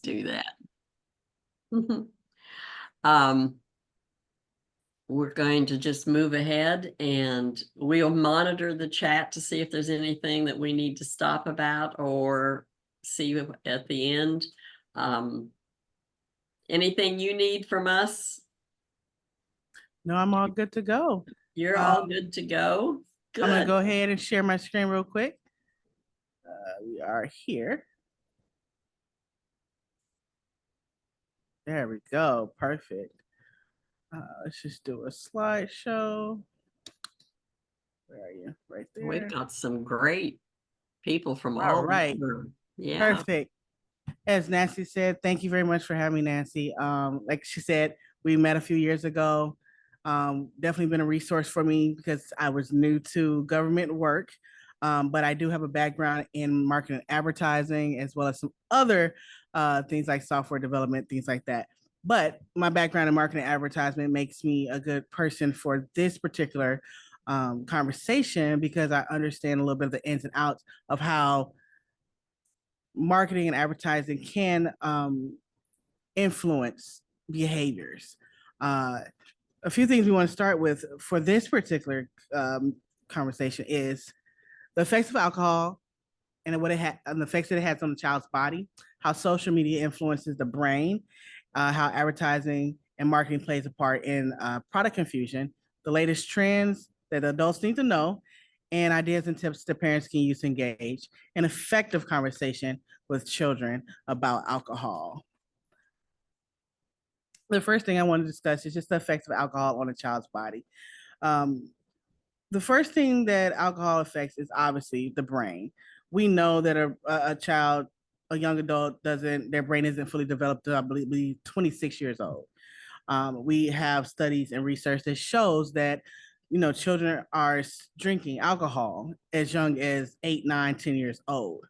do that. Um, we're going to just move ahead and we'll monitor the chat to see if there's anything that we need to stop about or see at the end. Anything you need from us? No, I'm all good to go. You're all good to go. Good. I'm going to go ahead and share my screen real quick. We are here. There we go. Perfect. Let's just do a slideshow. Where are you? Right there. We've got some great people from all right over. Yeah. Perfect. As Nancy said, thank you very much for having me, Nancy. Like she said, we met a few years ago. Definitely been a resource for me because I was new to government work. But I do have a background in marketing and advertising, as well as some other things like software development, things like that. But my background in marketing and advertisement makes me a good person for this particular conversation because I understand a little bit of the ins and outs of how marketing and advertising can influence behaviors. A few things we want to start with for this particular conversation is the effects of alcohol and what it had and the effects that it has on the child's body, how social media influences the brain, how advertising and marketing plays a part in product confusion, the latest trends that adults need to know, and ideas and tips that parents can use to engage in effective conversation with children about alcohol. The first thing I want to discuss is just the effects of alcohol on a child's body. The first thing that alcohol affects is obviously the brain. We know that a child, a young adult, their brain isn't fully developed until I believe 26 years old. We have studies and research that shows that children are drinking alcohol as young as 8, 9, 10 years old.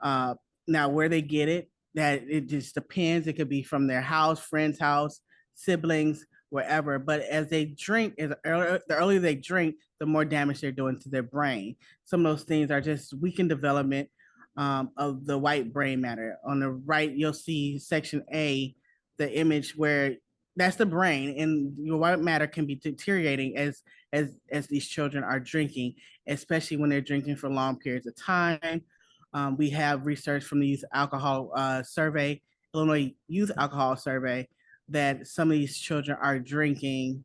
Now, where they get it, that it just depends. It could be from their house, friend's house, siblings, wherever. But as they drink, the earlier they drink, the more damage they're doing to their brain. Some of those things are just weakened development of the white brain matter. On the right, you'll see section A, the image where that's the brain, and your white matter can be deteriorating as these children are drinking, especially when they're drinking for long periods of time. We have research from the Youth Alcohol Survey, Illinois Youth Alcohol Survey, that some of these children are drinking,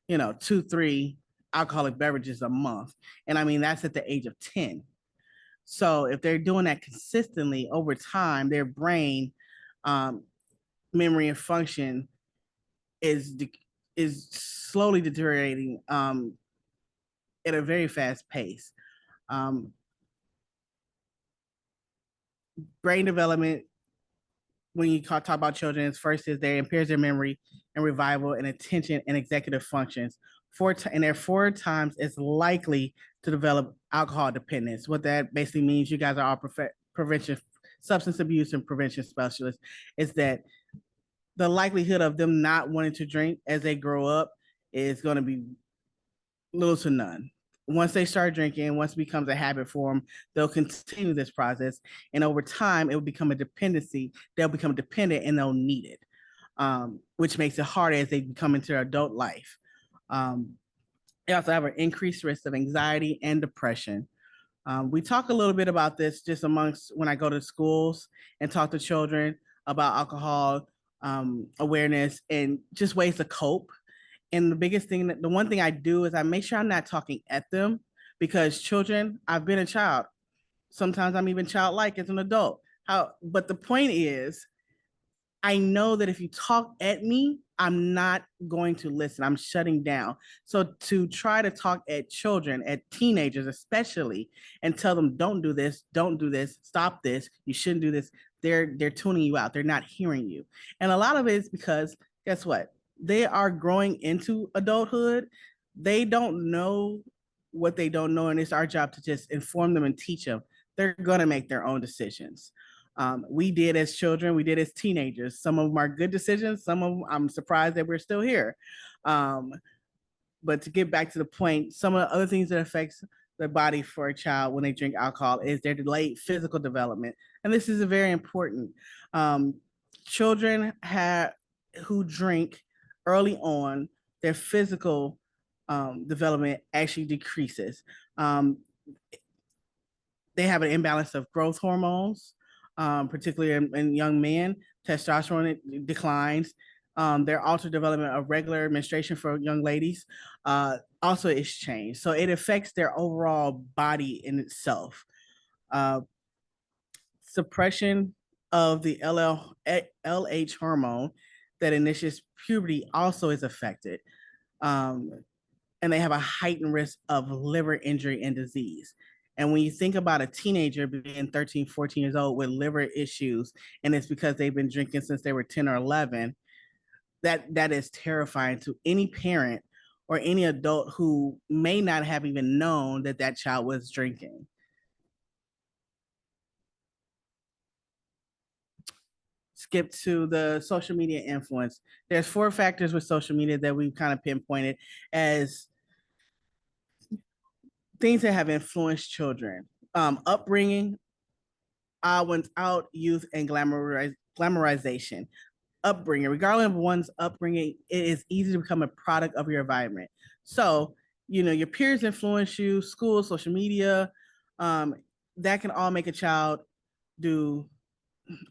2, 3 alcoholic beverages a month. And I mean, that's at the age of 10. So if they're doing that consistently over time, their brain memory and function is slowly deteriorating at a very fast pace. Brain development, when you talk about children, first is they impairs their memory and revival and attention and executive functions. And they're 4 times as likely to develop alcohol dependence. What that basically means, you guys are all prevention, substance abuse and prevention specialists, is that the likelihood of them not wanting to drink as they grow up is going to be little to none. Once they start drinking, once it becomes a habit for them, they'll continue this process. And over time, it will become a dependency. They'll become dependent and they'll need it, which makes it harder as they become into their adult life. They also have an increased risk of anxiety and depression. We talk a little bit about this just amongst when I go to schools and talk to children about alcohol awareness and just ways to cope. And the biggest thing, the one thing I do is I make sure I'm not talking at them, because children, I've been a child. Sometimes I'm even childlike as an adult. But the point is, I know that if you talk at me, I'm not going to listen. I'm shutting down. So to try to talk at children, at teenagers especially, and tell them, don't do this, stop this, you shouldn't do this, they're tuning you out. They're not hearing you. And a lot of it is because, guess what? They are growing into adulthood. They don't know what they don't know, and it's our job to just inform them and teach them. They're going to make their own decisions. We did as children, we did as teenagers. Some of them are good decisions. Some of them, I'm surprised that we're still here. But to get back to the point, some of the other things that affects the body for a child when they drink alcohol is their delayed physical development. And this is very important. children who drink early on, their physical development actually decreases. They have an imbalance of growth hormones, particularly in young men. Testosterone declines. Their altered development of regular menstruation for young ladies also is changed. So it affects their overall body in itself. Suppression of the LH hormone that initiates puberty also is affected. And they have a heightened risk of liver injury and disease. And when you think about a teenager being 13, 14 years old with liver issues, and it's because they've been drinking since they were 10 or 11, that is terrifying to any parent or any adult who may not have even known that that child was drinking. Skip to the social media influence. There's 4 factors with social media that we've kind of pinpointed as things that have influenced children. Upbringing, one's out, youth, and glamorization. Upbringing, regardless of one's upbringing, it is easy to become a product of your environment. So, your peers influence you, school, social media, that can all make a child do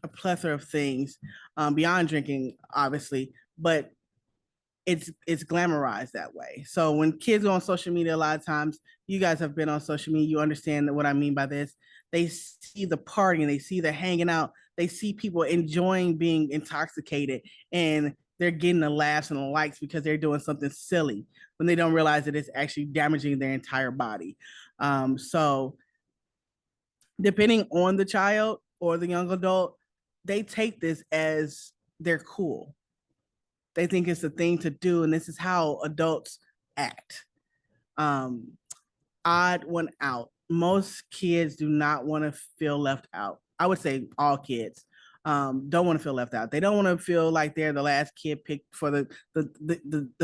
a plethora of things beyond drinking, obviously, but it's glamorized that way. So when kids go on social media, a lot of times, you guys have been on social media, you understand what I mean by this. They see the partying, they see the hanging out, they see people enjoying being intoxicated, and they're getting the laughs and the likes because they're doing something silly when they don't realize that it's actually damaging their entire body. So depending on the child or the young adult, they take this as they're cool. They think it's the thing to do, and this is how adults act. Odd one out. Most kids do not want to feel left out. I would say all kids don't want to feel left out. They don't want to feel like they're the last kid picked for the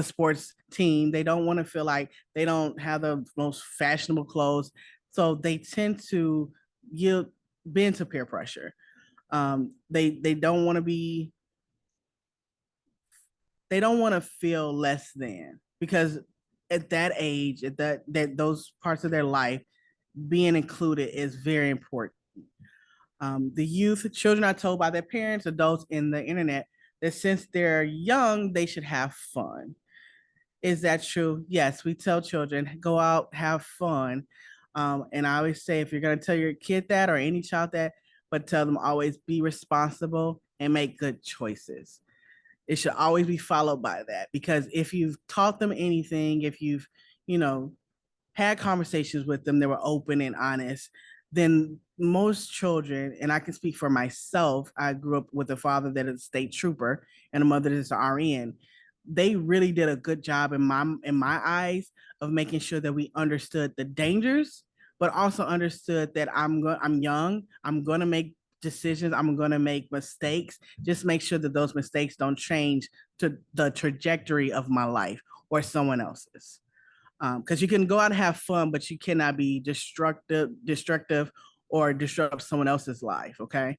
sports team. They don't want to feel like they don't have the most fashionable clothes. So they tend to bend to peer pressure. They don't want to be they don't want to feel less than, because at that age, at that those parts of their life, being included is very important. The youth, children are told by their parents, adults, in the internet that since they're young, they should have fun. Is that true? Yes, we tell children, go out, have fun. And I always say, if you're going to tell your kid that or any child that, but tell them always be responsible and make good choices. It should always be followed by that, because if you've taught them anything, if you've, had conversations with them that were open and honest, then most children, and I can speak for myself, I grew up with a father that is a state trooper and a mother that is an RN. They really did a good job in my eyes of making sure that we understood the dangers, but also understood that I'm young, I'm going to make decisions, I'm going to make mistakes. Just make sure that those mistakes don't change to the trajectory of my life or someone else's. Because you can go out and have fun, but you cannot be destructive or disrupt someone else's life. Okay.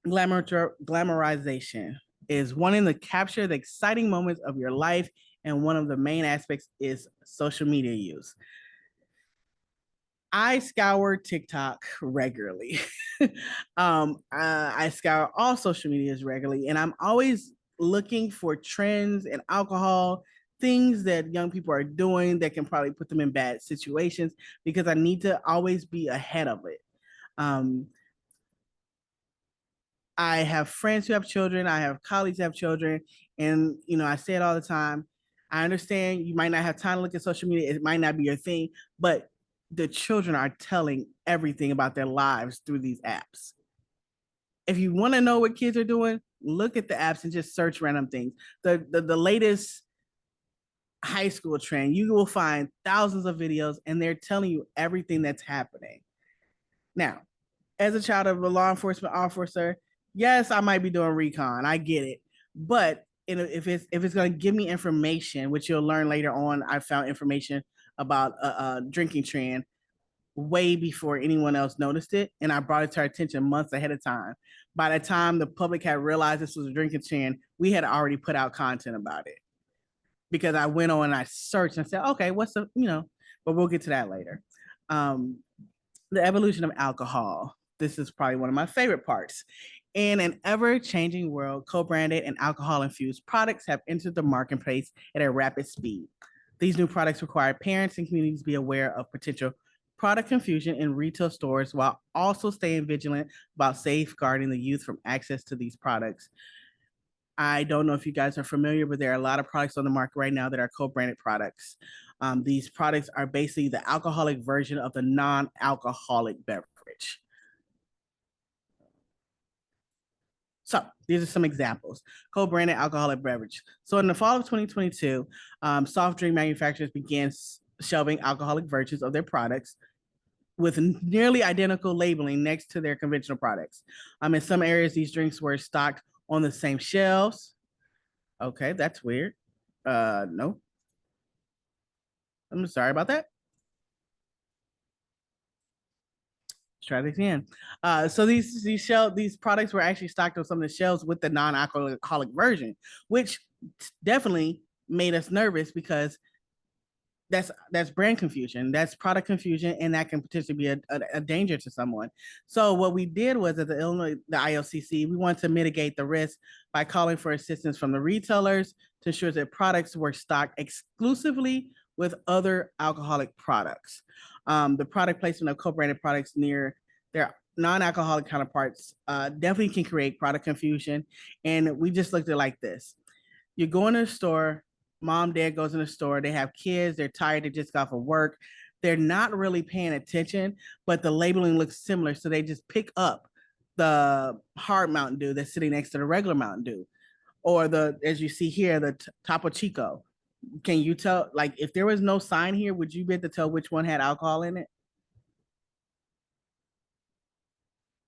Glamorization is wanting to capture the exciting moments of your life, and one of the main aspects is social media use. I scour TikTok regularly. I scour all social medias regularly, and I'm always looking for trends and alcohol, things that young people are doing that can probably put them in bad situations, because I need to always be ahead of it. I have friends who have children, I have colleagues who have children, and I say it all the time. I understand you might not have time to look at social media, it might not be your thing, but the children are telling everything about their lives through these apps. If you want to know what kids are doing, look at the apps and just search random things. The latest high school trend, you will find thousands of videos, and they're telling you everything that's happening. Now, as a child of a law enforcement officer, yes, I might be doing recon. I get it. But if it's going to give me information, which you'll learn later on, I found information about a drinking trend. way before anyone else noticed it. And I brought it to our attention months ahead of time. By the time the public had realized this was a drinking trend, we had already put out content about it because I went on and I searched and said, okay, what's the, but we'll get to that later. The evolution of alcohol. This is probably one of my favorite parts. In an ever-changing world, co-branded and alcohol-infused products have entered the marketplace at a rapid speed. These new products require parents and communities to be aware of potential product confusion in retail stores while also staying vigilant about safeguarding the youth from access to these products. I don't know if you guys are familiar, but there are a lot of products on the market right now that are co-branded products. These products are basically the alcoholic version of the non-alcoholic beverage. So these are some examples. Co-branded alcoholic beverage. So in the fall of 2022, soft drink manufacturers began shelving alcoholic versions of their products with nearly identical labeling next to their conventional products. In some areas, these drinks were stocked on the same shelves. Okay, that's weird. No. I'm sorry about that. Let's try this again. So these products were actually stocked on some of the shelves with the non-alcoholic version, which definitely made us nervous because that's brand confusion, that's product confusion, and that can potentially be a danger to someone. So what we did was at the ILCC, we wanted to mitigate the risk by calling for assistance from the retailers to ensure that products were stocked exclusively with other alcoholic products. The product placement of co-branded products near their non-alcoholic counterparts definitely can create product confusion. And we just looked at it like this. You go into a store, mom, dad goes in the store, they have kids, they're tired, they just got from work. They're not really paying attention, but the labeling looks similar. So they just pick up the hard Mountain Dew that's sitting next to the regular Mountain Dew. Or as you see here, the Topo Chico. Can you tell, like, if there was no sign here, would you be able to tell which one had alcohol in it?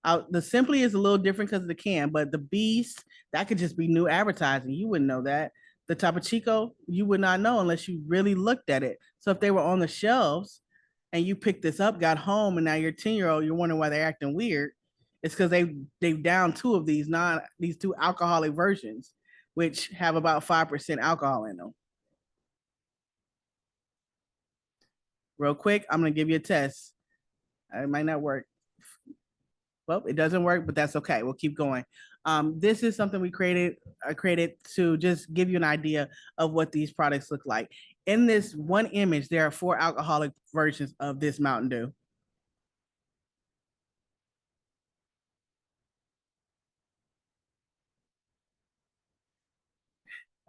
The Simply is a little different because of the can, but the Beast, that could just be new advertising. You wouldn't know that. The Topo Chico, you would not know unless you really looked at it. So if they were on the shelves and you picked this up, got home, and now you're 10-year-old, you're wondering why they're acting weird. It's because they've down two of these two alcoholic versions, which have about 5% alcohol in them. Real quick, I'm gonna give you a test. It might not work. Well, it doesn't work, but that's okay. We'll keep going. This is something we created to just give you an idea of what these products look like. In this one image, there are 4 alcoholic versions of this Mountain Dew.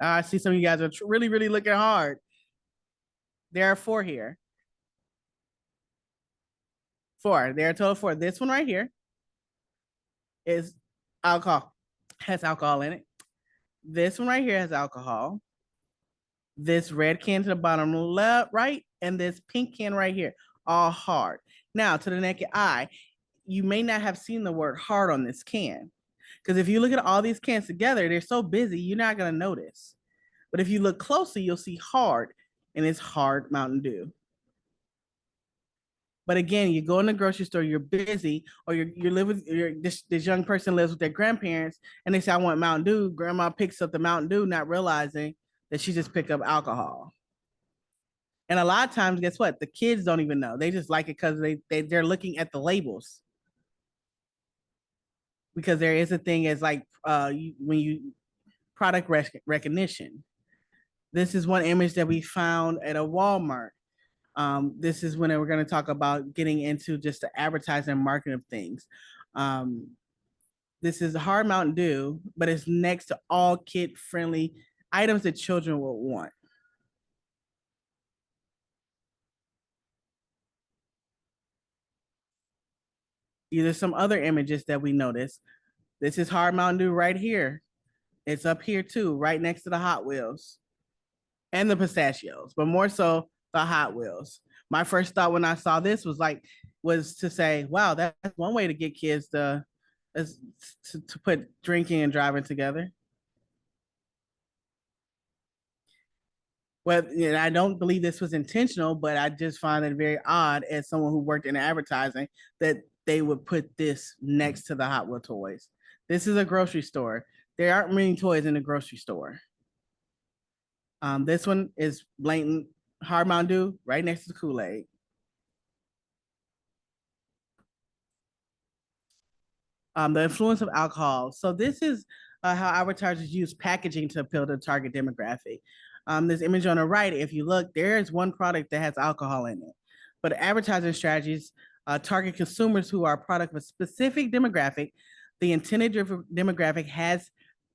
I see some of you guys are really, really looking hard. There are 4 here. 4. There are a total of 4. This one right here is alcohol, has alcohol in it. This one right here has alcohol. This red can to the bottom left, right, and this pink can right here, all hard. Now, to the naked eye, you may not have seen the word hard on this can, because if you look at all these cans together, they're so busy, you're not going to notice. But if you look closely, you'll see hard, and it's hard Mountain Dew. But again, you go in the grocery store, you're busy, or you live with this young person lives with their grandparents, and they say, I want Mountain Dew. Grandma picks up the Mountain Dew, not realizing that she just picked up alcohol. And a lot of times, guess what? The kids don't even know. They just like it because they're looking at the labels. Because there is a thing as like when you product recognition. This is one image that we found at a Walmart. This is when we're going to talk about getting into just the advertising and marketing of things. This is Hard Mountain Dew, but it's next to all kid-friendly items that children will want. These are some other images that we noticed. This is Hard Mountain Dew right here. It's up here too, right next to the Hot Wheels and the pistachios, but more so the Hot Wheels. My first thought when I saw this was to say, wow, that's one way to get kids to put drinking and driving together. Well, you know, I don't believe this was intentional, but I just find it very odd as someone who worked in advertising that they would put this next to the Hot Wheel toys. This is a grocery store. There aren't many toys in the grocery store. This one is blatant hard Mountain Dew right next to the Kool-Aid. The influence of alcohol. So this is how advertisers use packaging to appeal to the target demographic. This image on the right, if you look, there is one product that has alcohol in it. But advertising strategies target consumers who are a product of a specific demographic. The intended demographic has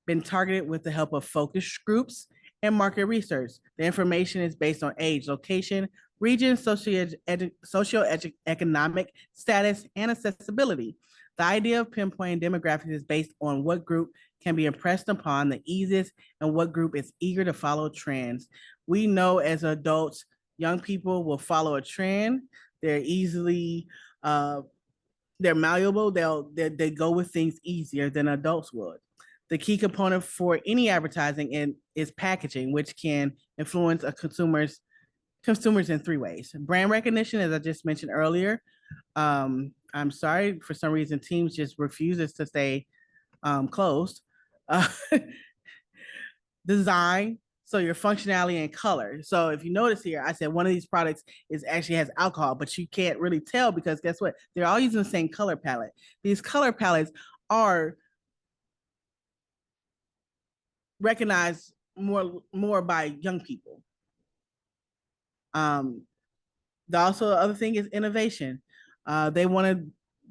been targeted with the help of focus groups and market research. The information is based on age, location, region, socioeconomic status, and accessibility. The idea of pinpointing demographics is based on what group can be impressed upon the easiest and what group is eager to follow trends. We know as adults, young people will follow a trend. They're easily, they're malleable. They go with things easier than adults would. The key component for any advertising is packaging, which can influence a consumers in three ways. Brand recognition, as I just mentioned earlier. I'm sorry, for some reason, Teams just refuses to stay closed. Uh, Design, so your functionality and color. So if you notice here, I said one of these products is actually has alcohol, but you can't really tell because guess what? They're all using the same color palette. These color palettes are recognized more by young people. The also other thing is innovation. They want to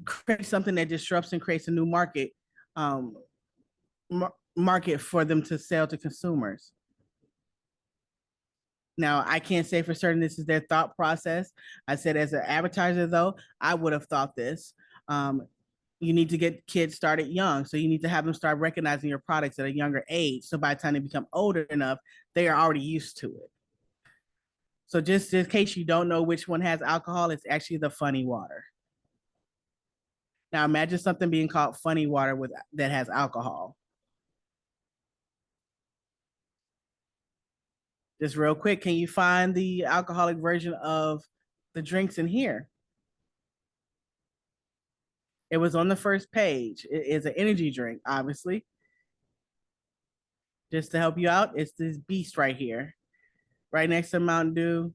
create something that disrupts and creates a new market for them to sell to consumers. Now, I can't say for certain this is their thought process. I said, as an advertiser, though, I would have thought this. You need to get kids started young. So you need to have them start recognizing your products at a younger age. So by the time they become older enough, they are already used to it. So just in case you don't know which one has alcohol, it's actually the funny water. Now imagine something being called funny water that has alcohol. Just real quick, can you find the alcoholic version of the drinks in here? It was on the first page. It is an energy drink, obviously. Just to help you out, it's this beast right here, right next to Mountain Dew.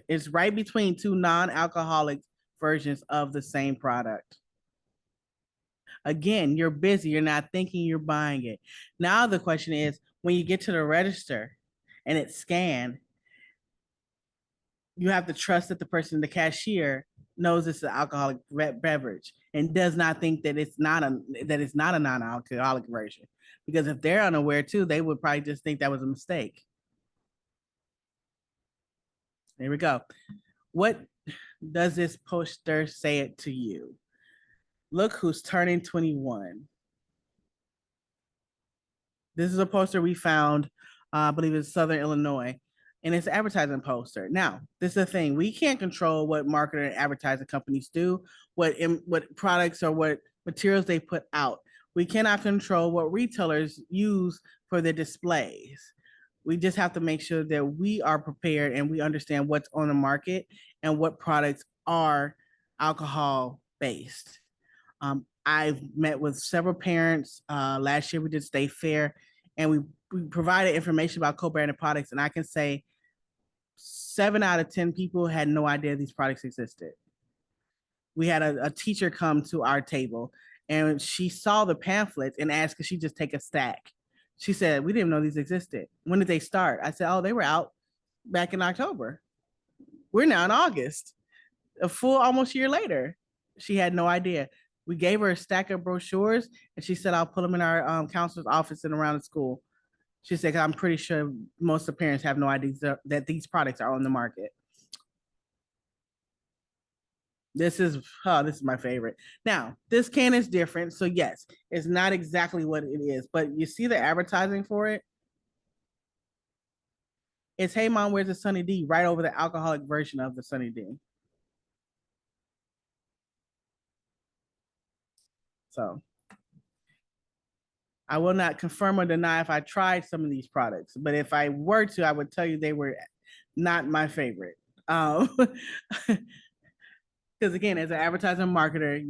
It's right between two non-alcoholic versions of the same product. Again, you're busy, you're not thinking, you're buying it. Now the question is, when you get to the register and it's scanned, you have to trust that the person, the cashier, knows it's an alcoholic beverage and does not think that it's not a non-alcoholic version. Because if they're unaware too, they would probably just think that was a mistake. There we go. What does this poster say it to you? Look who's turning 21. This is a poster we found, I believe it's Southern Illinois, and it's an advertising poster. Now, this is the thing. We can't control what marketing and advertising companies do, what products or what materials they put out. We cannot control what retailers use for their displays. We just have to make sure that we are prepared and we understand what's on the market and what products are alcohol based. I've met with several parents. Last year we did State Fair and we provided information about co-branded products. And I can say 7 out of 10 people had no idea these products existed. We had a teacher come to our table and she saw the pamphlets and asked, could she just take a stack? She said, we didn't know these existed. When did they start? I said, oh, they were out back in October. We're now in August, a full almost year later. She had no idea. We gave her a stack of brochures and she said, I'll put them in our counselor's office and around the school. She said, I'm pretty sure most of the parents have no idea that these products are on the market. This is my favorite. Now, this can is different. So yes, it's not exactly what it is, but you see the advertising for it? It's Hey Mom, Where's the Sunny D? Right over the alcoholic version of the Sunny D. So I will not confirm or deny if I tried some of these products, but if I were to, I would tell you they were not my favorite. Because again, as an advertiser and marketer,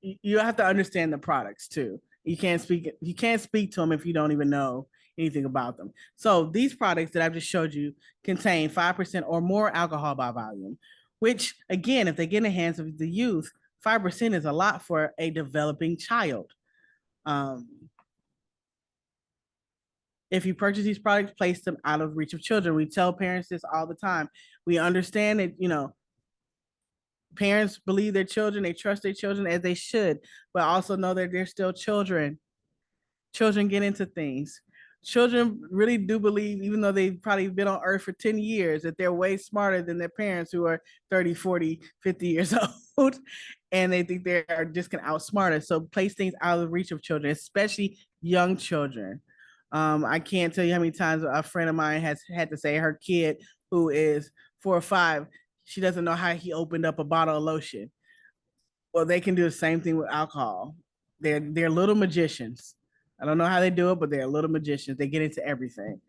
you have to understand the products too. You can't speak to them if you don't even know anything about them. So these products that I've just showed you contain 5% or more alcohol by volume, which again, if they get in the hands of the youth, 5% is a lot for a developing child. If you purchase these products, place them out of reach of children. We tell parents this all the time. We understand that, parents believe their children, they trust their children as they should, but also know that they're still children. Children get into things. Children really do believe, even though they've probably been on earth for 10 years, that they're way smarter than their parents who are 30, 40, 50 years old. And they think they are just going to outsmart us. So place things out of the reach of children, especially young children. I can't tell you how many times a friend of mine has had to say her kid, who is 4 or 5, she doesn't know how he opened up a bottle of lotion. Well, they can do the same thing with alcohol. They're little magicians. I don't know how they do it, but they're little magicians. They get into everything.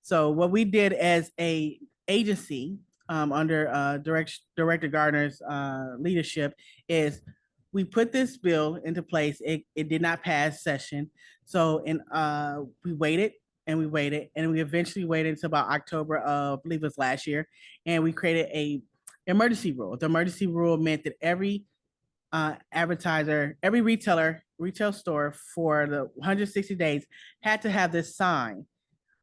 So what we did as a agency under Director Gardner's leadership is we put this bill into place. It did not pass session. So we waited and we waited and we eventually waited until about October of, I believe it was last year. And we created a emergency rule. The emergency rule meant that every advertiser, every retail store for the 160 days had to have this sign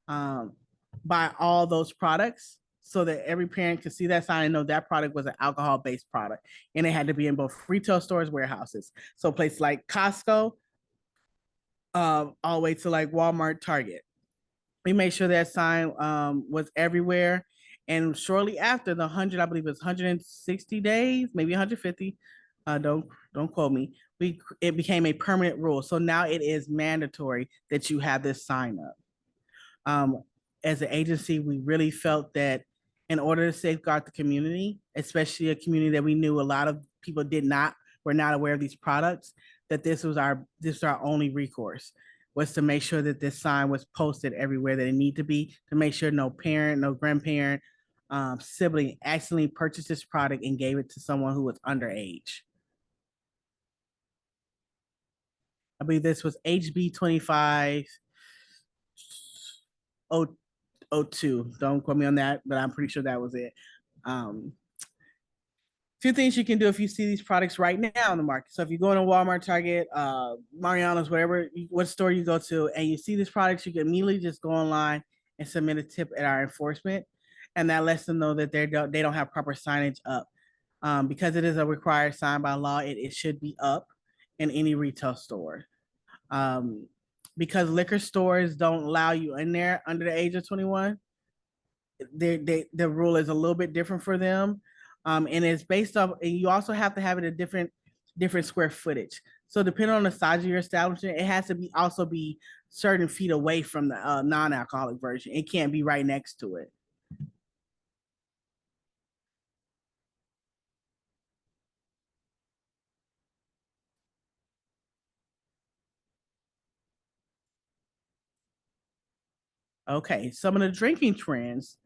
by all those products so that every parent could see that sign and know that product was an alcohol-based product. And it had to be in both retail stores, warehouses. So places like Costco, all the way to like Walmart, Target. We made sure that sign was everywhere. And shortly after the 100, I believe it was 160 days, maybe 150. Don't quote me. It became a permanent rule. So now it is mandatory that you have this sign up. As an agency, we really felt that in order to safeguard the community, especially a community that we knew a lot of people were not aware of these products, that this was our only recourse, was to make sure that this sign was posted everywhere that it needed to be, to make sure no parent, no grandparent, sibling accidentally purchased this product and gave it to someone who was underage. I believe this was HB 2502. Don't quote me on that, but I'm pretty sure that was it. Two things you can do if you see these products right now in the market. So if you go into Walmart, Target, Mariano's, what store you go to, and you see these products, you can immediately just go online and submit a tip at our enforcement. And that lets them know that they don't have proper signage up. Because it is a required sign by law, it should be up in any retail store. Because liquor stores don't allow you in there under the age of 21, the rule is a little bit different for them. And it's based off, and you also have to have it a different square footage. So depending on the size of your establishment, it has to also be certain feet away from the non-alcoholic version. It can't be right next to it. Okay, some of the drinking trends.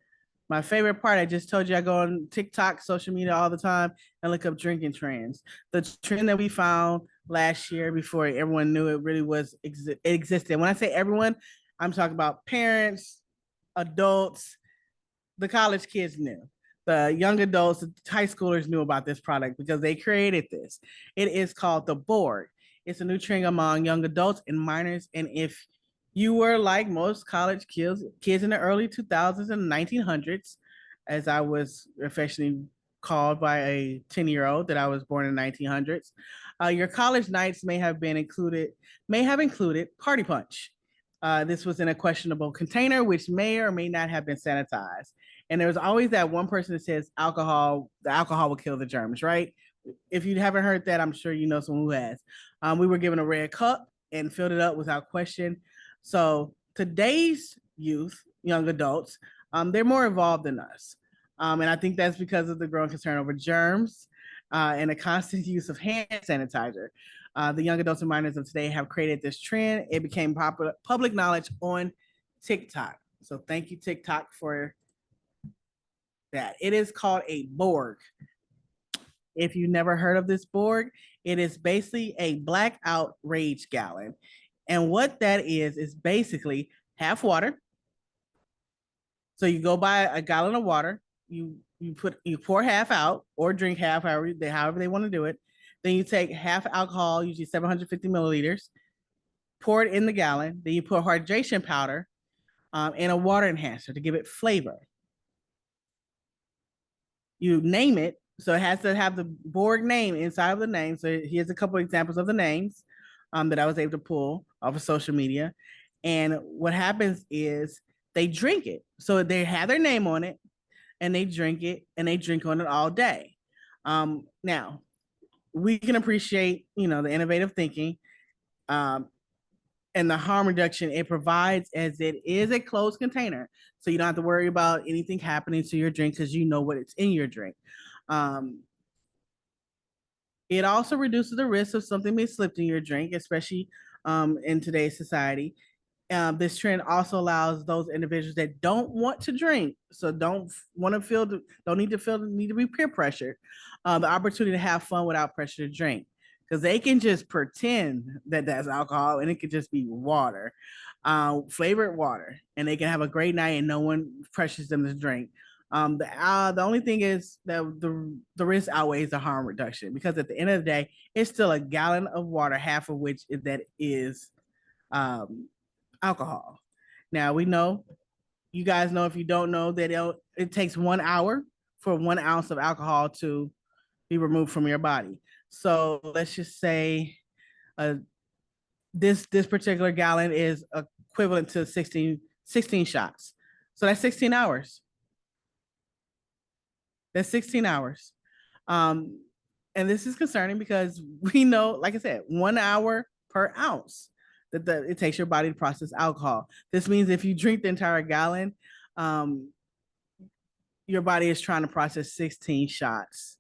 My favorite part, I just told you, I go on TikTok, social media all the time and look up drinking trends. The trend that we found last year before everyone knew it really it existed. When I say everyone, I'm talking about parents, adults, the college kids knew. The young adults, the high schoolers knew about this product because they created this. It is called the board. It's a new trend among young adults and minors. And if you were like most college kids in the early 2000s and 1900s, as I was affectionately called by a 10-year-old that I was born in the 1900s, your college nights may have included party punch. This was in a questionable container, which may or may not have been sanitized. And there was always that one person that says the alcohol will kill the germs, right? If you haven't heard that, I'm sure you know someone who has. We were given a red cup and filled it up without question. So today's youth, young adults, they're more involved than us. And I think that's because of the growing concern over germs and the constant use of hand sanitizer. The young adults and minors of today have created this trend. It became public knowledge on TikTok. So thank you, TikTok, for that. It is called a Borg. If you've never heard of this Borg, it is basically a blackout rage gallon. And what that is basically half water. So you go buy a gallon of water, you pour half out or drink half, however they want to do it. Then you take half alcohol, usually 750 milliliters, pour it in the gallon. Then you put hydration powder and a water enhancer to give it flavor. You name it. So it has to have the Borg name inside of the name. So here's a couple examples of the names that I was able to pull off of social media. And what happens is they drink it. So they have their name on it and they drink it and they drink on it all day. Now, we can appreciate, the innovative thinking and the harm reduction it provides, as it is a closed container. So you don't have to worry about anything happening to your drink because you know what it's in your drink. It also reduces the risk of something being slipped in your drink, especially in today's society. This trend also allows those individuals that don't want to drink, so don't need to be peer pressured, the opportunity to have fun without pressure to drink, because they can just pretend that that's alcohol and it could just be water, flavored water, and they can have a great night and no one pressures them to drink. The only thing is that the risk outweighs the harm reduction, because at the end of the day, it's still a gallon of water, half of which is alcohol. Now we know, you guys know, if you don't know, that it takes 1 hour for 1 ounce of alcohol to be removed from your body. So let's just say this particular gallon is equivalent to 16 shots. So that's 16 hours. That's 16 hours. And this is concerning because we know, like I said, 1 hour per ounce that it takes your body to process alcohol. This means if you drink the entire gallon, your body is trying to process 16 shots.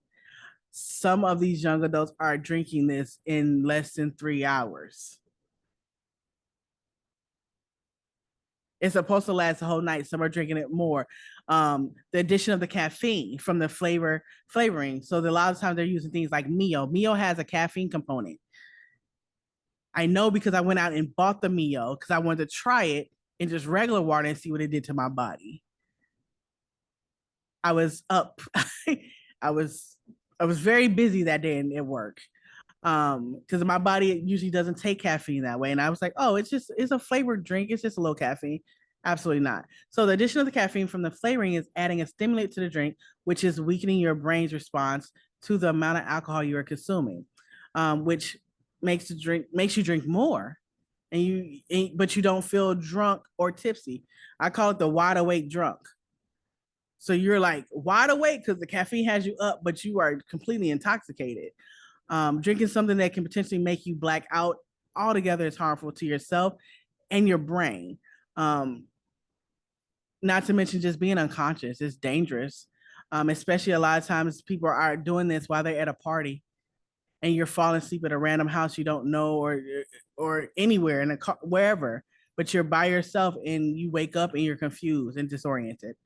Some of these young adults are drinking this in less than 3 hours. It's supposed to last the whole night. Some are drinking it more. The addition of the caffeine from the flavoring. So a lot of times they're using things like Mio. Mio has a caffeine component. I know because I went out and bought the Mio because I wanted to try it in just regular water and see what it did to my body. I was up. I was very busy that day at work because my body usually doesn't take caffeine that way. And I was like, oh, it's a flavored drink. It's just a low caffeine. Absolutely not. So the addition of the caffeine from the flavoring is adding a stimulant to the drink, which is weakening your brain's response to the amount of alcohol you are consuming, which makes you drink more, but you don't feel drunk or tipsy. I call it the wide awake drunk. So you're like wide awake because the caffeine has you up, but you are completely intoxicated. Drinking something that can potentially make you black out altogether is harmful to yourself and your brain. Not to mention just being unconscious. It's dangerous, especially a lot of times people are doing this while they're at a party and you're falling asleep at a random house you don't know, or anywhere in a car, wherever, but you're by yourself and you wake up and you're confused and disoriented.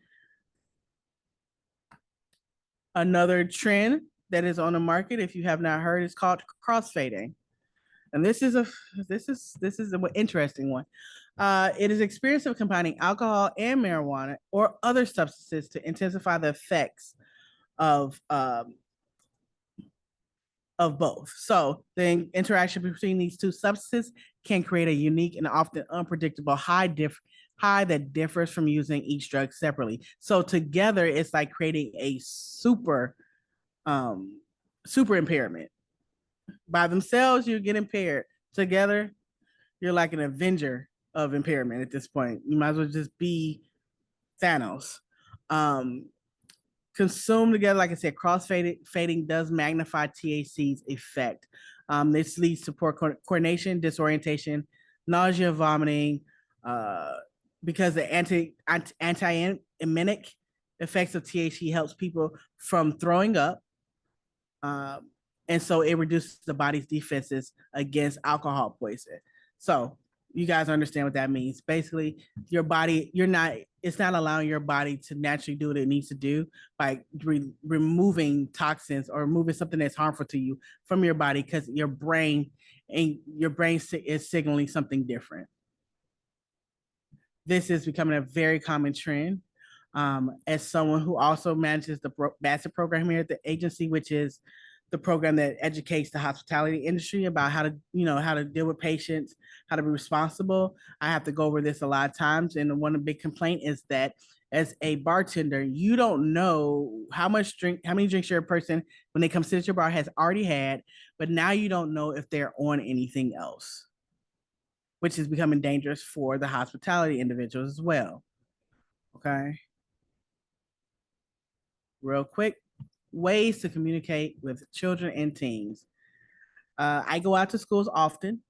Another trend that is on the market, if you have not heard, is called crossfading. And this is an interesting one. It is experience of combining alcohol and marijuana or other substances to intensify the effects of both. So the interaction between these two substances can create a unique and often unpredictable high that differs from using each drug separately. So together, it's like creating a super impairment. By themselves, you get impaired. Together, you're like an Avenger of impairment at this point. You might as well just be Thanos. Consumed together, like I said, cross-fading does magnify THC's effect. This leads to poor coordination, disorientation, nausea, vomiting, because the anti-emenic effects of THC helps people from throwing up, And so it reduces the body's defenses against alcohol poisoning. So you guys understand what that means. Basically, your body, it's not allowing your body to naturally do what it needs to do by removing toxins or removing something that's harmful to you from your body, because your brain is signaling something different. This is becoming a very common trend. As someone who also manages the BASSET program here at the agency, which is the program that educates the hospitality industry about how to deal with patients, how to be responsible. I have to go over this a lot of times. And one big complaint is that as a bartender, you don't know how many drinks your person, when they come sit at your bar, has already had, but now you don't know if they're on anything else, which is becoming dangerous for the hospitality individuals as well. Okay. Real quick, ways to communicate with children and teens. I go out to schools often.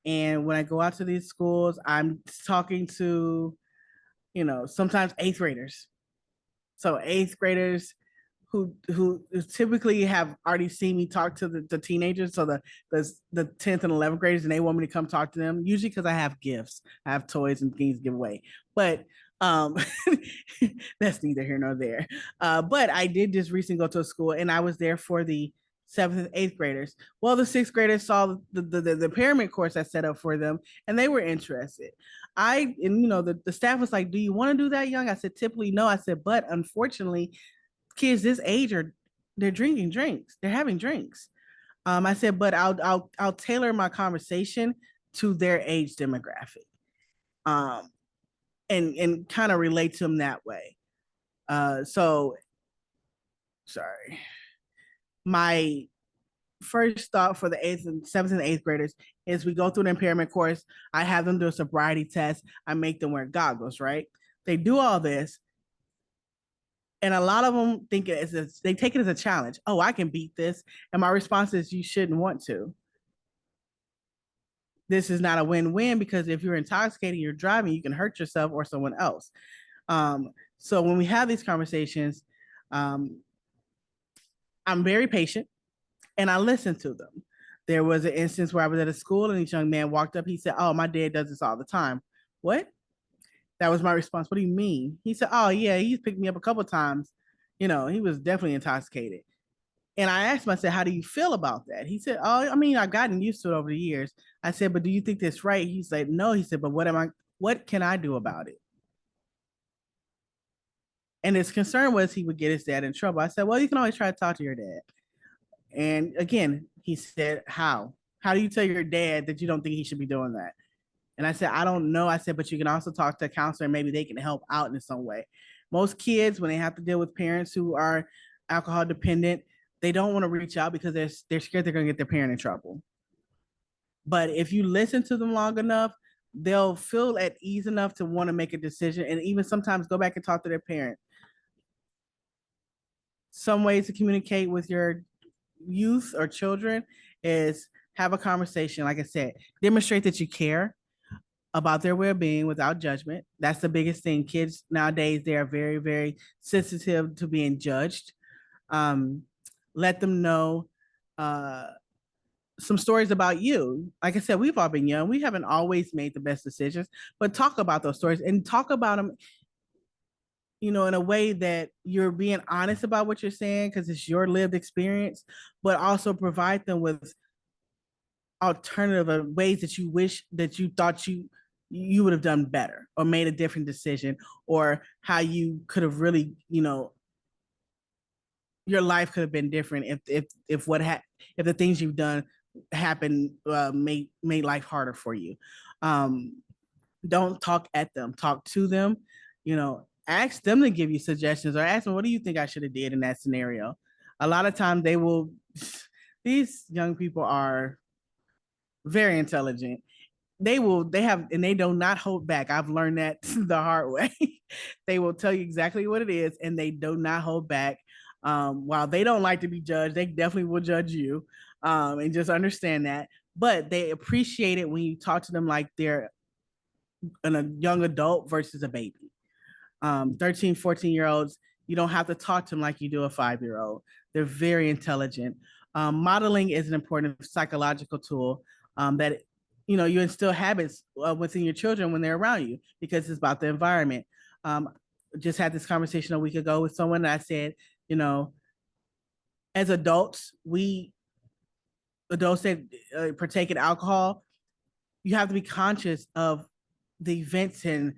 And when I go out to these schools, I'm talking to, sometimes eighth graders. So eighth graders who typically have already seen me talk to the teenagers, so the 10th and 11th graders, and they want me to come talk to them, usually because I have gifts. I have toys and things to give away. But that's neither here nor there. But I did just recently go to a school, and I was there for the 7th and 8th graders. Well, the 6th graders saw the pyramid course I set up for them, and they were interested. The staff was like, "Do you want to do that, young?" I said, "Typically, no." I said, "But unfortunately, kids this age they're drinking drinks. They're having drinks." I said, "But I'll tailor my conversation to their age demographic, and kind of relate to them that way." So sorry. My first thought for the 7th and 8th graders is we go through the impairment course. I have them do a sobriety test. I make them wear goggles, right? They do all this. And a lot of them think they take it as a challenge. Oh, I can beat this. And my response is, you shouldn't want to. This is not a win-win, because if you're intoxicated, you're driving, you can hurt yourself or someone else. So when we have these conversations, I'm very patient and I listen to them. There was an instance where I was at a school and this young man walked up. He said, "Oh, my dad does this all the time." What? That was my response. "What do you mean?" He said, "Oh, yeah, he's picked me up a couple of times. He was definitely intoxicated." And I asked him, I said, "How do you feel about that?" He said, "Oh, I mean, I've gotten used to it over the years." I said, "But do you think that's right?" He's like, "No." He said, "But what can I do about it?" And his concern was he would get his dad in trouble. I said, "Well, you can always try to talk to your dad." And again, he said, "How? How do you tell your dad that you don't think he should be doing that?" And I said, "I don't know." I said, "But you can also talk to a counselor, and maybe they can help out in some way." Most kids, when they have to deal with parents who are alcohol dependent, they don't want to reach out because they're scared they're going to get their parent in trouble. But if you listen to them long enough, they'll feel at ease enough to want to make a decision, and even sometimes go back and talk to their parent. Some ways to communicate with your youth or children is have a conversation. Like I said, demonstrate that you care about their well-being without judgment. That's the biggest thing. Kids nowadays, they are very, very sensitive to being judged. Let them know some stories about you. Like I said, we've all been young. We haven't always made the best decisions, but talk about those stories and talk about them, in a way that you're being honest about what you're saying, because it's your lived experience, but also provide them with alternative ways that you wish that you thought you would have done better or made a different decision, or how you could have really, your life could have been different if the things you've done happened, made life harder for you. Don't talk at them, talk to them. Ask them to give you suggestions, or ask them, "What do you think I should have did in that scenario?" A lot of times they will. These young people are very intelligent. They do not hold back. I've learned that the hard way. They will tell you exactly what it is, and they do not hold back. While they don't like to be judged, they definitely will judge you, and just understand that. But they appreciate it when you talk to them like they're a young adult versus a baby. 13, 14-year-olds, you don't have to talk to them like you do a 5-year-old. They're very intelligent. Modeling is an important psychological tool that you instill habits within your children when they're around you because it's about the environment. Just had this conversation a week ago with someone that I said, as adults, adults that partake in alcohol, you have to be conscious of the events and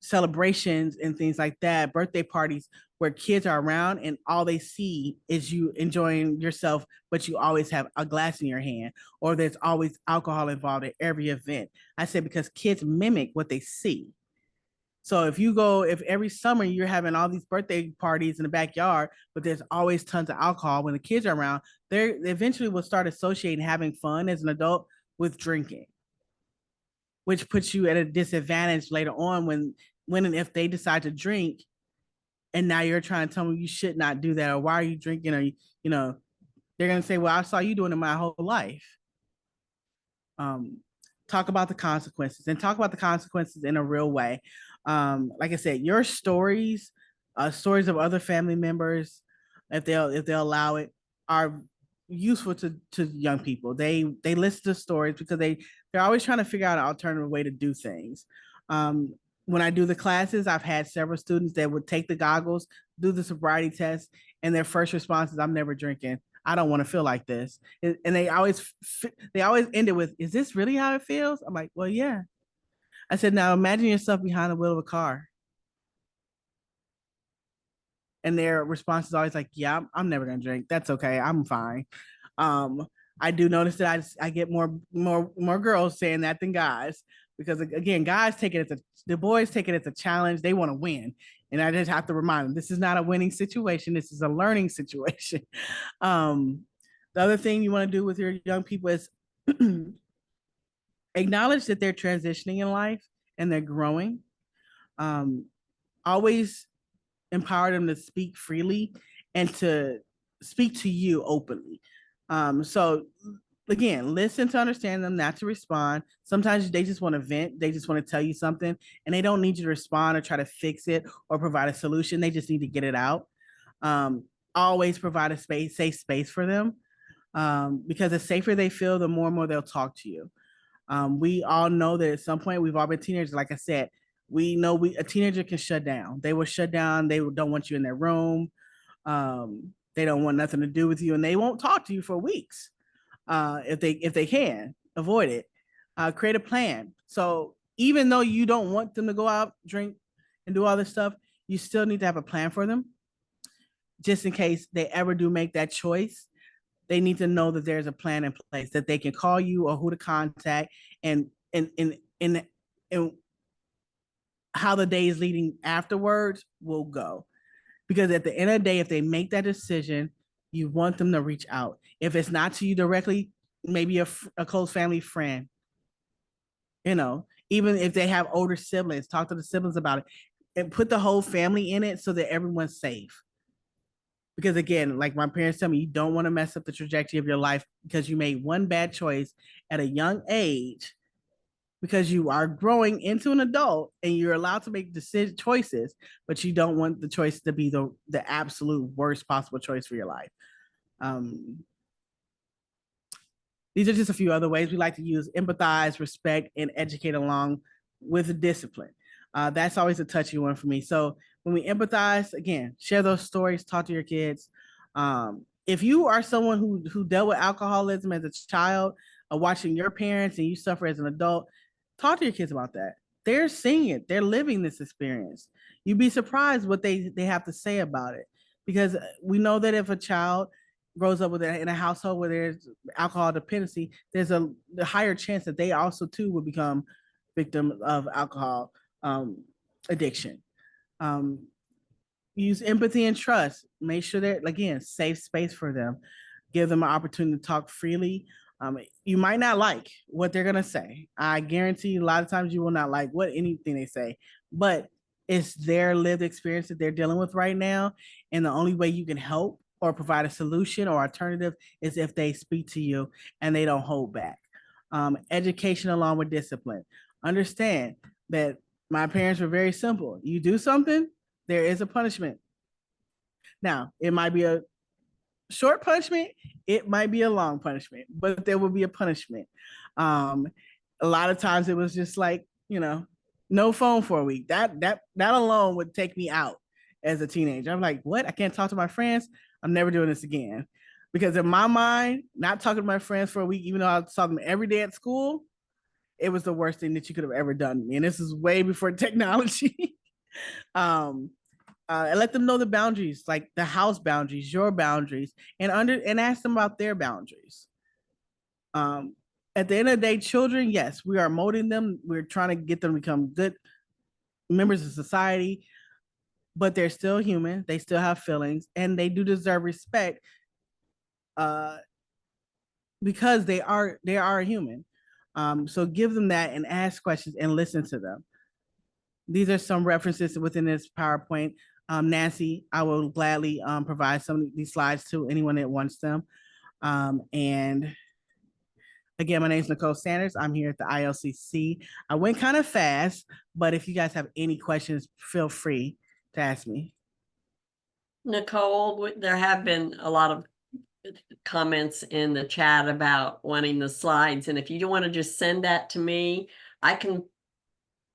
celebrations and things like that, birthday parties where kids are around and all they see is you enjoying yourself, but you always have a glass in your hand, or there's always alcohol involved at every event. I said because kids mimic what they see. So if every summer you're having all these birthday parties in the backyard, but there's always tons of alcohol when the kids are around, they eventually will start associating having fun as an adult with drinking, which puts you at a disadvantage later on when and if they decide to drink, and now you're trying to tell them you should not do that, or why are you drinking, or they're gonna say, well, I saw you doing it my whole life. Talk about the consequences and talk about the consequences in a real way. Like I said, your stories, stories of other family members, if they'll allow it, are useful to young people. They listen to stories because they're always trying to figure out an alternative way to do things. When I do the classes, I've had several students that would take the goggles, do the sobriety test, and their first response is, "I'm never drinking. I don't want to feel like this." And they always end it with, "Is this really how it feels?" I'm like, "Well, yeah." I said, "Now imagine yourself behind the wheel of a car." And their response is always like, "Yeah, I'm never gonna drink. That's okay. I'm fine." Um, I do notice that I get more girls saying that than guys, because again, guys take it as the boys take it as a challenge. They want to win, and I just have to remind them this is not a winning situation. This is a learning situation. The other thing you want to do with your young people is acknowledge that they're transitioning in life and they're growing. Always empower them to speak freely and to speak to you openly. So again, listen to understand them, not to respond. Sometimes they just want to vent. They just want to tell you something, and they don't need you to respond or try to fix it or provide a solution. They just need to get it out. Always provide a safe space for them, because the safer they feel, the more and more they'll talk to you. We all know that at some point we've all been teenagers. Like I said, we know a teenager can shut down. They will shut down. They don't want you in their room. They don't want nothing to do with you, and they won't talk to you for weeks. If they can avoid it, create a plan. So even though you don't want them to go out, drink, and do all this stuff, you still need to have a plan for them, just in case they ever do make that choice. They need to know that there's a plan in place, that they can call you or who to contact, and how the days leading afterwards will go. Because at the end of the day, if they make that decision, you want them to reach out. If it's not to you directly, maybe a close family friend. Even if they have older siblings, talk to the siblings about it and put the whole family in it so that everyone's safe. Because again, like my parents tell me, you don't want to mess up the trajectory of your life because you made one bad choice at a young age, because you are growing into an adult and you're allowed to make choices, but you don't want the choice to be the absolute worst possible choice for your life. These are just a few other ways we like to use: empathize, respect, and educate along with discipline. That's always a touchy one for me. So when we empathize, again, share those stories, talk to your kids. If you are someone who dealt with alcoholism as a child, watching your parents, and you suffer as an adult, talk to your kids about that. They're seeing it. They're living this experience. You'd be surprised what they have to say about it, because we know that if a child grows up in a household where there's alcohol dependency, there's a higher chance that they also too will become victim of alcohol addiction. Use empathy and trust. Make sure that, again, safe space for them. Give them an opportunity to talk freely. You might not like what they're gonna say. I guarantee you, a lot of times you will not like anything they say, but it's their lived experience that they're dealing with right now, and the only way you can help or provide a solution or alternative is if they speak to you and they don't hold back. Education along with discipline. Understand that my parents were very simple. You do something, there is a punishment. Now, it might be a short punishment It might be a long punishment, but there will be a punishment. Um, a lot of times it was just like, no phone for a week. That alone would take me out as a teenager. I'm like, what? I can't talk to my friends. I'm never doing this again. Because in my mind, not talking to my friends for a week, even though I saw them every day at school, it was the worst thing that you could have ever done to me. And this is way before technology. um, and let them know the boundaries, like the house boundaries, your boundaries, and ask them about their boundaries. Um, at the end of the day, children, yes, we are molding them. We're trying to get them to become good members of society, but they're still human. They still have feelings, and they do deserve respect uh, because they are a human. So give them that and ask questions and listen to them. These are some references within this PowerPoint. Nancy, I will gladly provide some of these slides to anyone that wants them. And again, my name is Nicole Sanders. I'm here at the ILCC. I went kind of fast, but if you guys have any questions, feel free to ask me. Nicole, there have been a lot of comments in the chat about wanting the slides. And if you don't want to just send that to me,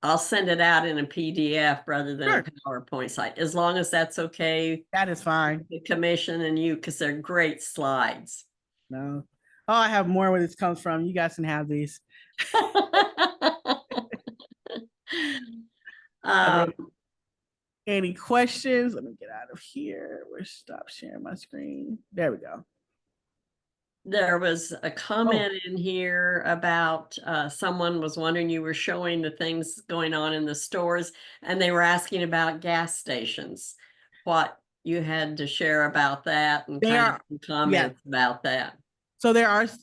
I'll send it out in a PDF rather than a PowerPoint slide, as long as that's okay. That is fine. The commission and you, because they're great slides. No. Oh, I have more where this comes from. You guys can have these. Any questions? Let me get out of here. We're stop sharing my screen. There we go. There was a comment in here about someone was wondering, you were showing the things going on in the stores, and they were asking about gas stations, what you had to share about that, and comments about that. So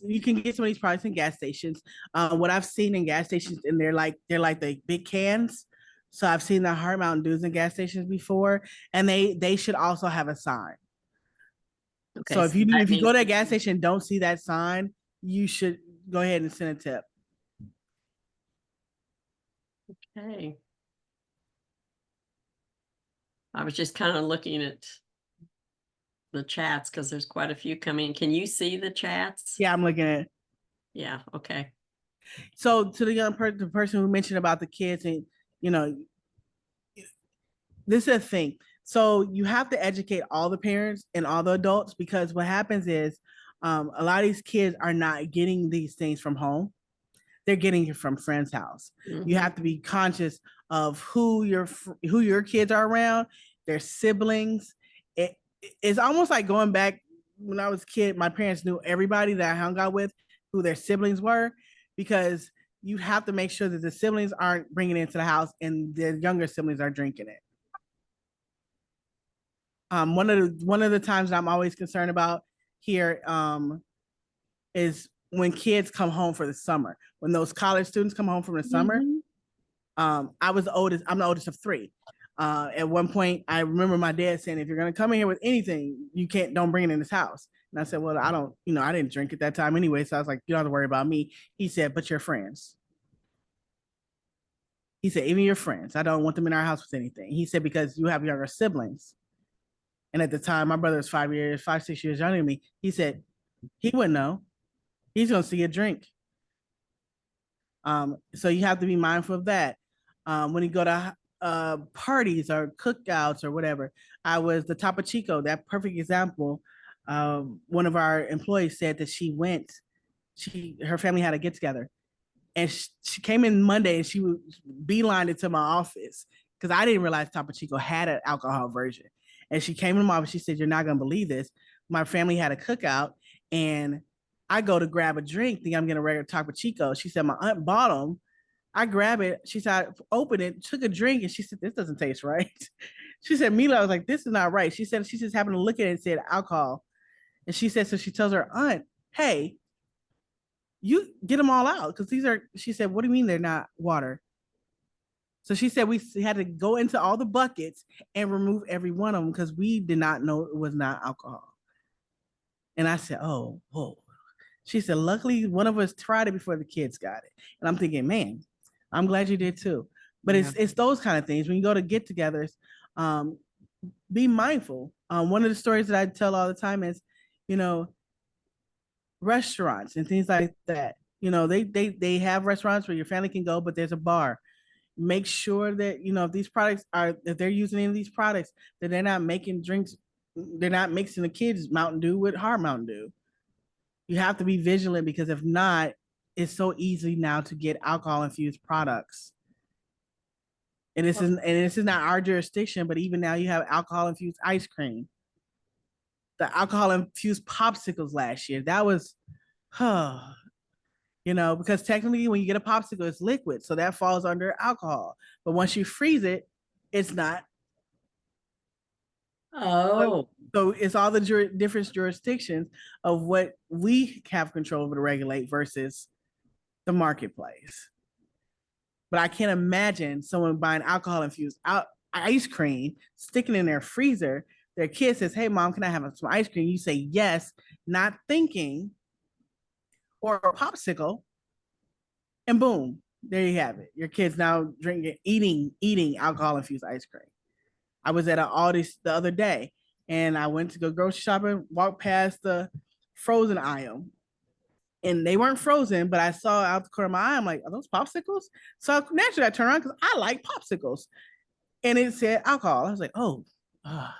you can get some of these products in gas stations. What I've seen in gas stations, and they're like the big cans. So I've seen the Hard Mountain Dews in gas stations before, and they should also have a sign. Okay, so if you go to a gas station and don't see that sign, you should go ahead and send a tip. Okay. I was just kind of looking at the chats because there's quite a few coming. Can you see the chats? Yeah, I'm looking at it. Yeah, okay. So to the person who mentioned about the kids, and this is a thing. So you have to educate all the parents and all the adults, because what happens is a lot of these kids are not getting these things from home. They're getting it from friends' house. Mm-hmm. You have to be conscious of who your kids are around, their siblings. It's almost like going back when I was a kid. My parents knew everybody that I hung out with, who their siblings were, because you have to make sure that the siblings aren't bringing it into the house and the younger siblings are drinking it. One of the times that I'm always concerned about here is when kids come home for the summer. When those college students come home from the summer, I'm the oldest of three. At one point, I remember my dad saying, "If you're gonna come in here with anything, don't bring it in this house." And I said, "Well, I didn't drink at that time anyway." So I was like, "You don't have to worry about me." He said, "But your friends." He said, "Even your friends, I don't want them in our house with anything." He said, "Because you have younger siblings." And at the time, my brother was 6 years younger than me. He said, he wouldn't know. He's going to see a drink. So you have to be mindful of that. When you go to parties or cookouts or whatever, I was the Topo Chico, that perfect example. One of our employees said that her family had a get together, and she came in Monday and she beelined it to my office because I didn't realize Topo Chico had an alcohol version. And she came in my office. She said, "You're not going to believe this. My family had a cookout, and I go to grab a drink, think I'm getting a regular Topo Chico." She said, "My aunt bought them. I grab it." She said, "I opened it, took a drink," and she said, "This doesn't taste right." She said, "Mila," I was like, "This is not right." She said, she just happened to look at it and said alcohol. And she said, so she tells her aunt, "Hey, you get them all out, because she said, "What do you mean they're not water?" So she said we had to go into all the buckets and remove every one of them because we did not know it was not alcohol. And I said, "Oh, whoa." She said, "Luckily, one of us tried it before the kids got it." And I'm thinking, man, I'm glad you did too. But it's those kind of things. When you go to get-togethers, be mindful. One of the stories that I tell all the time is, restaurants and things like that. You know, they have restaurants where your family can go, but there's a bar. Make sure that, you know, if these products are, if they're using any of these products, that they're not making drinks, they're not mixing the kids Mountain Dew with hard Mountain Dew. You have to be vigilant, because if not, it's so easy now to get alcohol infused products. And this is not our jurisdiction, but even now you have alcohol infused ice cream, the alcohol infused popsicles last year. That was, huh, you know, because technically when you get a popsicle, it's liquid, so that falls under alcohol. But once you freeze it, it's not. Oh, So it's all the different jurisdictions of what we have control over to regulate versus the marketplace. But I can't imagine someone buying alcohol infused ice cream, sticking in their freezer. Their kid says, "Hey, mom, can I have some ice cream?" You say yes, not thinking, or a popsicle, and boom, there you have it. Your kid's now eating alcohol infused ice cream. I was at an Aldi's the other day, and I went to go grocery shopping, walked past the frozen aisle, and they weren't frozen, but I saw out the corner of my eye, I'm like, are those popsicles? So naturally I turned around because I like popsicles. And it said alcohol. I was like, oh, well,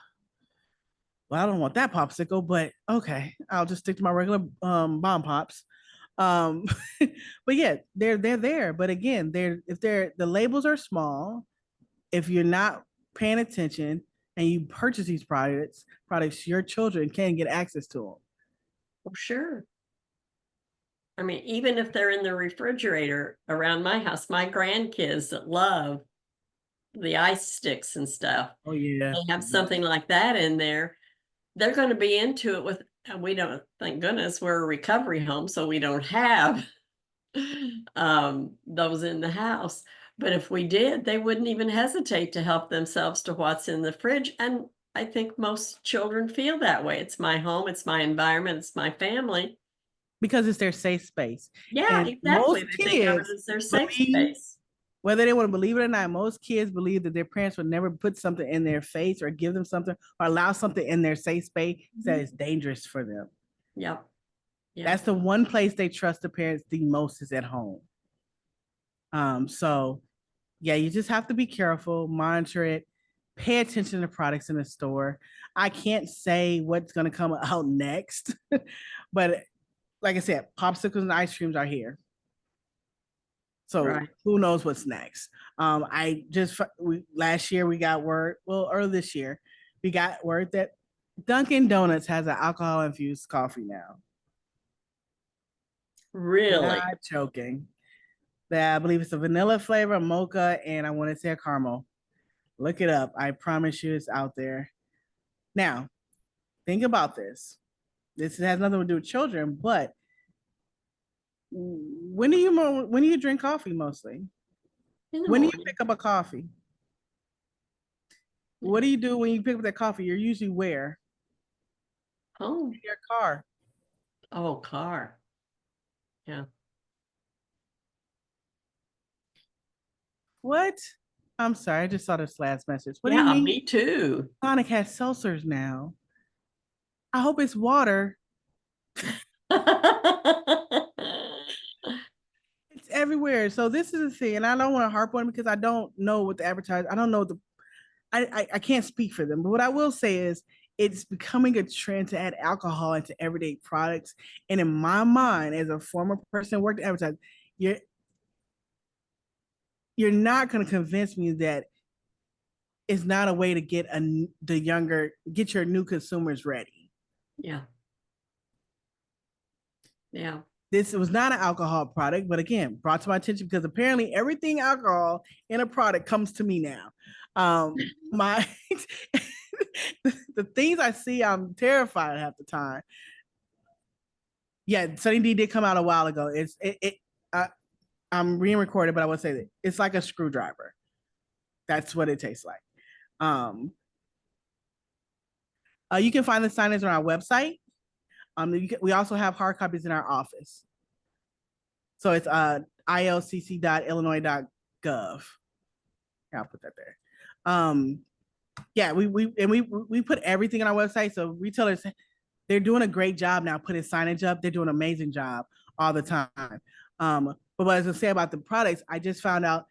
I don't want that popsicle, but okay, I'll just stick to my regular bomb pops. Um, but yeah, they're there. But again, if they're the labels are small, if you're not paying attention and you purchase these products, your children can get access to them. well, sure. I mean, even if they're in the refrigerator around my house, my grandkids that love the ice sticks and stuff, Oh yeah. they have something like that in there. They're going to be into it with, we don't, thank goodness we're a recovery home, so we don't have those in the house. But if we did, they wouldn't even hesitate to help themselves to what's in the fridge. And I think most children feel that way. It's my home, it's my environment, it's my family. Because it's their safe space. Yeah, And exactly. most They think of it kids as their safe believe, space. whether they want to believe it or not, most kids believe that their parents would never put something in their face or give them something or allow something in their safe space that is dangerous for them. Yep. Yep. That's the one place they trust the parents the most, is at home. So yeah, you just have to be careful, monitor it, pay attention to products in the store. I can't say what's going to come out next, but like I said, popsicles and ice creams are here. So Right. who knows what's next? Last year we got word, well, early this year, we got word that Dunkin' Donuts has an alcohol infused coffee now. Really? Not joking. That I believe it's a vanilla flavor, a mocha, and I want to say a caramel. Look it up. I promise you it's out there. Now, think about this. This has nothing to do with children, but when do you drink coffee mostly? In the When do you morning. pick up a coffee? What do you do when you pick up that coffee? You're usually where? Oh, In your car. oh, car. Yeah. What? I'm sorry, I just saw this last message. What do you Yeah, mean me too. Sonic has seltzers now? I hope it's water. It's everywhere. So this is the thing, and I don't want to harp on it because I don't know what the advertise. I don't know I can't speak for them, but what I will say is it's becoming a trend to add alcohol into everyday products. And in my mind, as a former person who worked in advertising, you're you're not going to convince me that it's not a way to get your new consumers ready. Yeah. Yeah. This was not an alcohol product, but again, brought to my attention because apparently everything alcohol in a product comes to me now. My the things I see, I'm terrified half the time. Yeah, Sunny D did come out a while ago. I'm being recorded, but I would say that it's like a screwdriver. That's what it tastes like. Um, you can find the signage on our website. We also have hard copies in our office. So it's ilcc.illinois.gov. I'll put that there. Yeah, we put everything on our website. So retailers They're doing a great job now putting signage up. They're doing an amazing job all the time. But what I was gonna say about the products, I just found out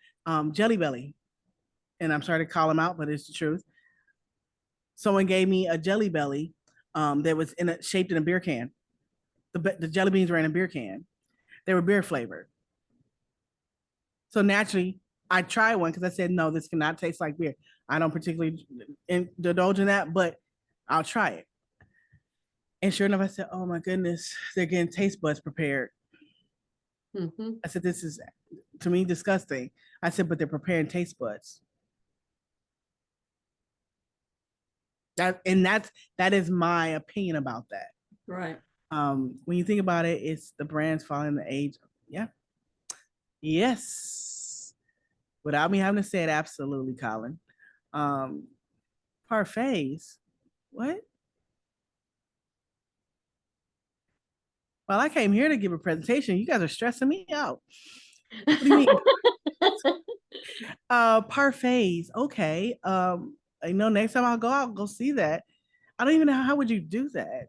Jelly Belly, and I'm sorry to call them out, but it's the truth. Someone gave me a Jelly Belly that was shaped in a beer can. The jelly beans were in a beer can. They were beer flavored. So naturally, I tried one because I said, no, this cannot taste like beer. I don't particularly indulge in that, but I'll try it. And sure enough, I said, oh my goodness, they're getting taste buds prepared. Mm-hmm. I said, this is, to me, disgusting. I said, but they're preparing taste buds. That is my opinion about that. Right. When you think about it, it's the brands following the age. Yeah. Yes. Without me having to say it, absolutely, Colin. Parfaits. What? Well, I came here to give a presentation. You guys are stressing me out. What do you mean? Parfaits. Okay. I know next time I'll go see that. I don't even know how would you do that.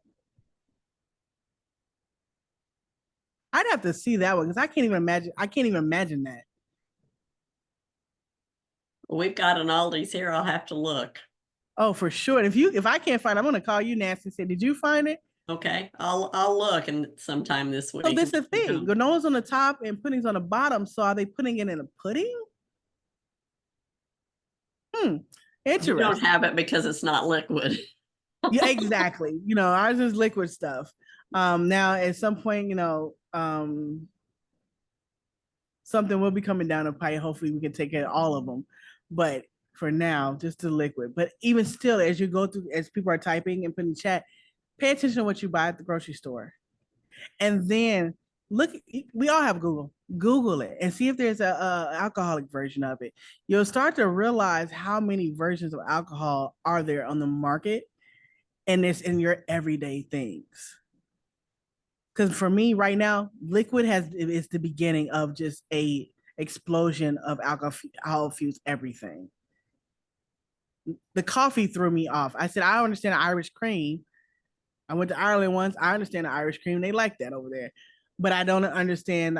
I'd have to see that one because I can't even imagine. I can't even imagine that. We've got an Aldi's here. I'll have to look. Oh, for sure. If I can't find it, I'm gonna call you, Nancy, and say, did you find it? Okay, I'll look and sometime this So week. this is the thing. Granola's on the top and pudding's on the bottom. So are they putting it in a pudding? You Interesting. don't have it because it's not liquid. Yeah, exactly. Ours is liquid stuff. Now at some point, something will be coming down the pipe. Hopefully we can take care of all of them. But for now, just the liquid. But even still, as you go through, as people are typing and putting in chat, pay attention to what you buy at the grocery store. And then look, we all have Google. Google it and see if there's a alcoholic version of it. You'll start to realize how many versions of alcohol are there on the market, and it's in your everyday things. Because for me right now, liquid is the beginning of just a explosion of alcohol fused everything. The coffee threw me off. I said, I understand Irish cream. I went to Ireland once. I understand the Irish cream. They like that over there. But I don't understand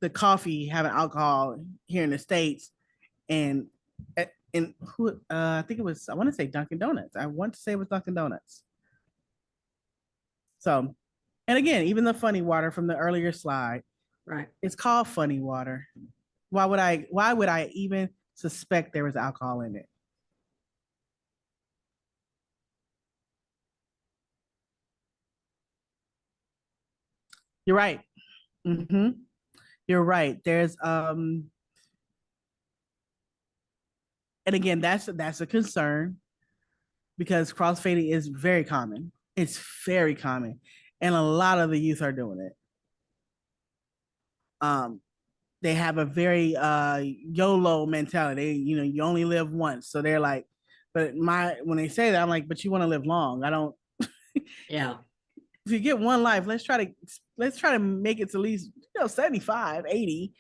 the coffee having alcohol here in the States. And who I think it was, I want to say Dunkin' Donuts. I want to say it was Dunkin' Donuts. So, and again, even the funny water from the earlier slide, Right. it's called funny water. Why would I even suspect there was alcohol in it? You're right. Mm-hmm. You're right. There's and again, that's a concern because crossfading is very common. It's very common, and a lot of the youth are doing it. They have a very YOLO mentality. You only live once, so they're like, but when they say that, I'm like, but you want to live long. I don't. Yeah. If you get one life, let's try to make it to at least 75, 80.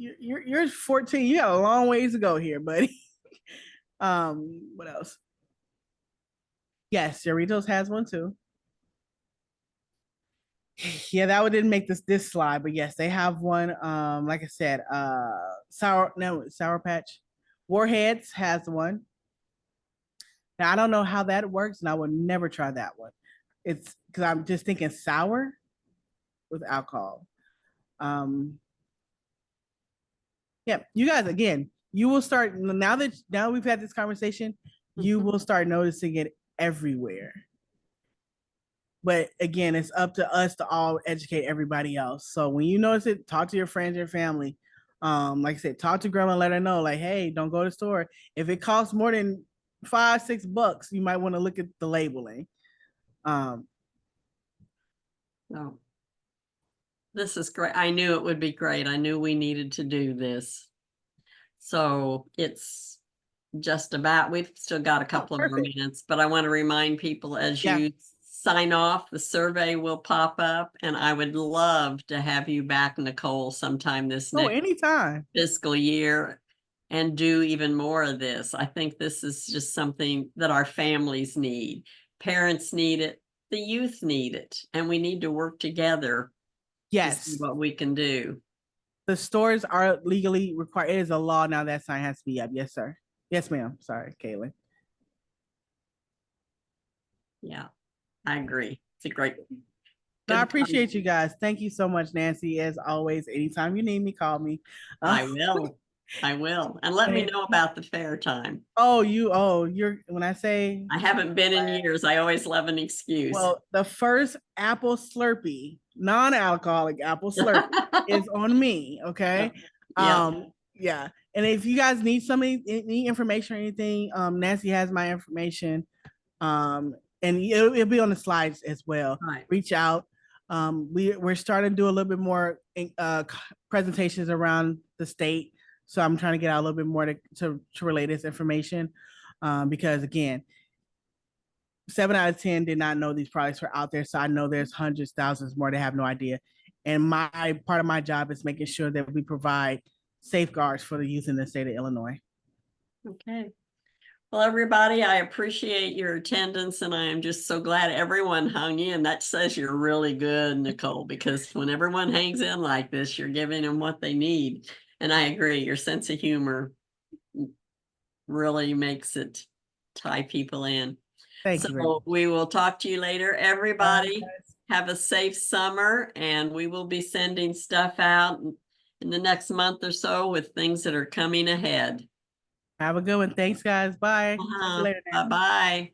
You're 14. You got a long ways to go here, buddy. What else? Yes, Doritos has one too. Yeah, that one didn't make this slide, but yes, they have one. Like I said, Sour Patch. Warheads has one. Now I don't know how that works, and I would never try that one. It's because I'm just thinking sour with alcohol. Yeah, you guys, again, you will start now we've had this conversation, you will start noticing it everywhere. But again, it's up to us to all educate everybody else. So when you notice it, talk to your friends, your family. Like I said, talk to grandma, let her know, like, hey, don't go to the store. If it costs more than $5-6, you might want to look at the labeling. No. This is great. I knew it would be great. I knew we needed to do this. So it's just about, we've still got a couple of more minutes, but I want to remind people as you sign off, the survey will pop up, and I would love to have you back, Nicole, sometime this next anytime fiscal year and do even more of this. I think this is just something that our families need. Parents need it. the youth need it, and we need to work together to see Yes, what we can do. the stores are legally required. It is a law now that sign has to be up. Yes, sir. Yes, ma'am. Sorry, Caitlin. Yeah, I agree. It's a great, No, I good time. appreciate you guys. Thank you so much, Nancy. As always, anytime you need me, call me. I will. I will. And let me and- know about the fair time. you're when I say, I haven't been in years. I always love an excuse. well, the first apple Slurpee, non-alcoholic apple Slurpee is on me. Okay. Yeah, Yeah. And if you guys need any information or anything, Nancy has my information. And it'll be on the slides as well. right. Reach out. We're starting to do a little bit more presentations around the state. So I'm trying to get out a little bit more to relay this information. Because again, 7 out of 10 did not know these products were out there. So I know there's hundreds, thousands more that have no idea. And my part of my job is making sure that we provide safeguards for the youth in the state of Illinois. Okay. Well, everybody, I appreciate your attendance, and I am just so glad everyone hung in. That says you're really good, Nicole, because when everyone hangs in like this, you're giving them what they need. And I agree, your sense of humor really makes it tie people in. Thank you very So much. we will talk to you later. Bye. Everybody, have a safe summer, and we will be sending stuff out in the next month or so with things that are coming ahead. Have a good one. Thanks, guys. Bye. Talk to you later, Nancy. Bye-bye.